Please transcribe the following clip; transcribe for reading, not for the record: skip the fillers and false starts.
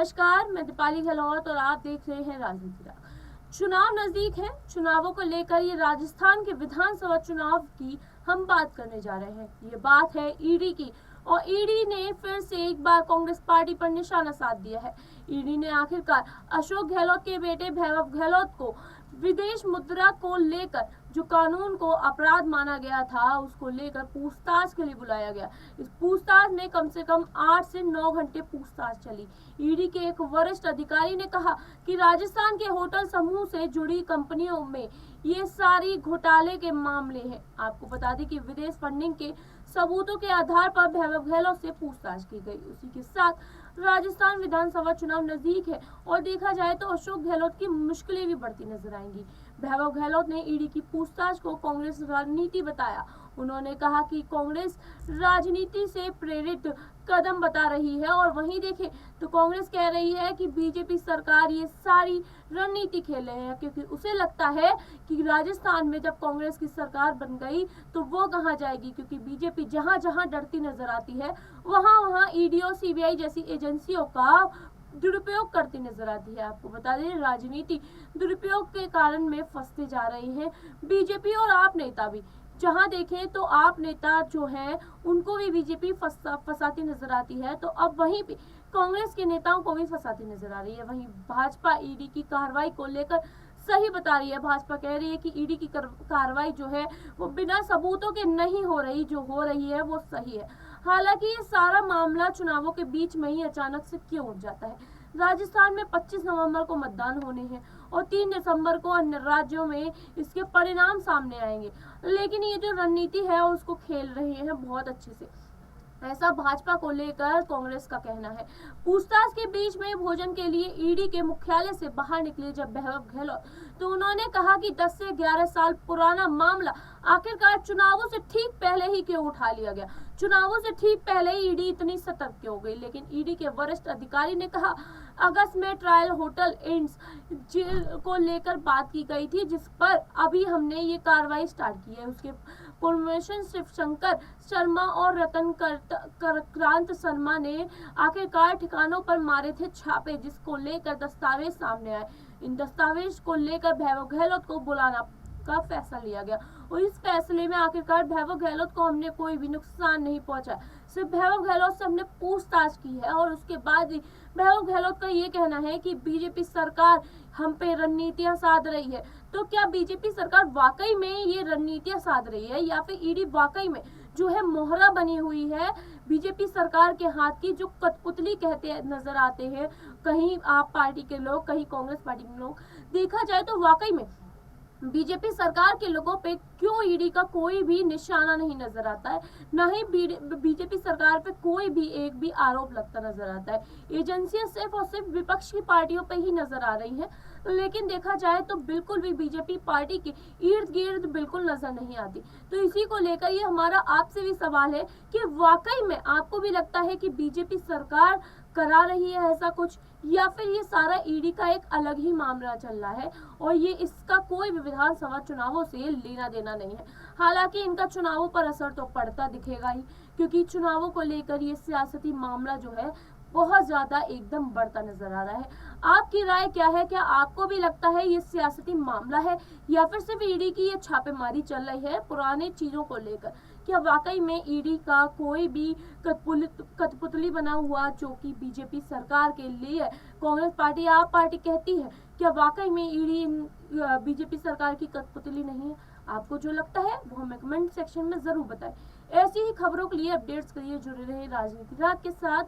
नमस्कार, मैं दीपाली गहलोत और आप देख रहे हैं राजनीति राग। चुनाव नजदीक है। चुनावों को लेकर ये राजस्थान के विधानसभा चुनाव की हम बात करने जा रहे हैं। ये बात है ईडी की और ईडी ने फिर से एक बार कांग्रेस पार्टी पर निशाना साध दिया है। ईडी ने आखिरकार अशोक गहलोत के बेटे वैभव गहलोत को विदेश मुद्रा को लेकर जो कानून को अपराध माना गया था उसको लेकर पूछताछ के लिए बुलाया गया। इस पूछताछ में कम से कम 8 से 9 घंटे पूछताछ चली। ईडी के एक वरिष्ठ अधिकारी ने कहा कि राजस्थान के होटल समूह से जुड़ी कंपनियों में ये सारी घोटाले के मामले हैं। आपको बता दें कि विदेश फंडिंग के सबूतों के आधार पर वैभव गहलोत से पूछताछ की गई। उसी के साथ राजस्थान विधानसभा चुनाव नजदीक है और देखा जाए तो अशोक गहलोत की मुश्किलें भी बढ़ती नजर आएंगी। वैभव गहलोत ने ईडी की पूछताछ को कांग्रेस राजनीति बताया। उन्होंने कहा कि कांग्रेस राजनीति से प्रेरित कदम बता रही है और वहीं देखें तो कांग्रेस कह रही है कि बीजेपी सरकार ये सारी रणनीति खेल रहे हैं, क्योंकि उसे लगता है कि राजस्थान में जब कांग्रेस की सरकार बन गई तो वो कहां जाएगी, क्योंकि बीजेपी जहां जहां डरती नजर आती है वहां वहां ईडी और सीबीआई जैसी एजेंसियों का दुरुपयोग करती नजर आती है। आपको बता दें राजनीति दुरुपयोग के कारण में फंसते जा रहे हैं बीजेपी और आप नेता भी। जहां देखें तो आप नेता जो हैं उनको भी बीजेपी फंसाती नजर आती है, तो अब वहीं पे कांग्रेस के नेताओं को भी फंसाती नजर आ रही है। वहीं भाजपा ईडी की कार्रवाई को लेकर सही बता रही है। भाजपा कह रही है कि ईडी की कार्रवाई जो है वो बिना सबूतों के नहीं हो रही, जो हो रही है वो सही है। हालांकि ये सारा मामला चुनावों के बीच में ही अचानक से क्यों उठ जाता है। राजस्थान में 25 नवंबर को मतदान होने हैं और 3 दिसंबर को अन्य राज्यों में इसके परिणाम सामने आएंगे, लेकिन ये जो रणनीति है उसको खेल रहे हैं बहुत अच्छे से, ऐसा भाजपा को लेकर कांग्रेस का कहना है। पूछताछ के बीच में भोजन के लिए ईडी के मुख्यालय से बाहर निकले जब वैभव गहलोत, तो उन्होंने कहा कि 10 से 11 साल पुराना मामला आखिरकार चुनावों से ठीक पहले ही क्यों उठा लिया गया, चुनावों से ठीक पहले ही ईडी इतनी सतर्क क्यों हो गई। लेकिन ईडी के वरिष्ठ अधिकारी ने कहा अगस्त में ट्रायल होटल इंड्स को लेकर बात की गई थी, जिस पर अभी हमने ये कार्रवाई स्टार्ट की है। उसके पुरमेशन शिवशंकर शर्मा और रतन क्रांत शर्मा ने आखिरकार ठिकानों पर मारे थे छापे, जिसको लेकर दस्तावेज सामने आए। इन दस्तावेज को लेकर वैभव गहलोत को बुलाना का फैसला लिया गया और इस फैसले में आखिरकार वैभव गहलोत को हमने कोई भी नुकसान नहीं पहुंचा। सिर्फ वैभव गहलोत से हमने पूछताछ की है और उसके बाद ही वैभव गहलोत का ये कहना है कि बीजेपी सरकार हम पे रणनीतियां साध रही है। तो क्या बीजेपी सरकार वाकई में ये रणनीतियां साध रही है या फिर ईडी वाकई में जो है मोहरा बनी हुई है बीजेपी सरकार के हाथ की, जो कठपुतली कहते नजर आते हैं कहीं आप पार्टी के लोग, कहीं कांग्रेस पार्टी के लोग। देखा जाए तो वाकई में बीजेपी सरकार के लोगों पे क्यों ईडी का कोई भी निशाना नहीं नजर आता है, न ही बीजेपी सरकार पे कोई भी एक भी आरोप लगता नजर आता है। एजेंसियां सिर्फ और सिर्फ विपक्ष की पार्टियों पे ही नजर आ रही हैं, लेकिन देखा जाए तो बिल्कुल भी बीजेपी पार्टी के इर्द गिर्द बिल्कुल नजर नहीं आती। तो इसी को लेकर ये हमारा आपसे भी सवाल है कि वाकई में आपको भी लगता है कि बीजेपी सरकार करा रही है ऐसा कुछ, या फिर ये सारा ईडी का एक अलग ही मामला चल रहा है और ये इसका कोई भी विधानसभा चुनावों से लेना देना नहीं है। हालांकि इनका चुनावों पर असर तो पड़ता दिखेगा ही, क्योंकि चुनावों को लेकर ये सियासती मामला जो है बहुत ज्यादा एकदम बढ़ता नजर आ रहा है। आपकी राय क्या है? क्या आपको भी लगता है ये सियासती मामला है या फिर सिर्फ ईडी की ये छापेमारी चल रही है पुरानी चीजों को लेकर? क्या वाकई में ईडी का कोई भी कठपुतली बना हुआ जो कि बीजेपी सरकार के लिए कांग्रेस पार्टी आप पार्टी कहती है, क्या वाकई में ईडी बीजेपी सरकार की कठपुतली नहीं है? आपको जो लगता है वो हमें कमेंट सेक्शन में जरूर बताएं। ऐसी ही खबरों के लिए अपडेट्स के लिए जुड़े रहे राजनीति राग के साथ।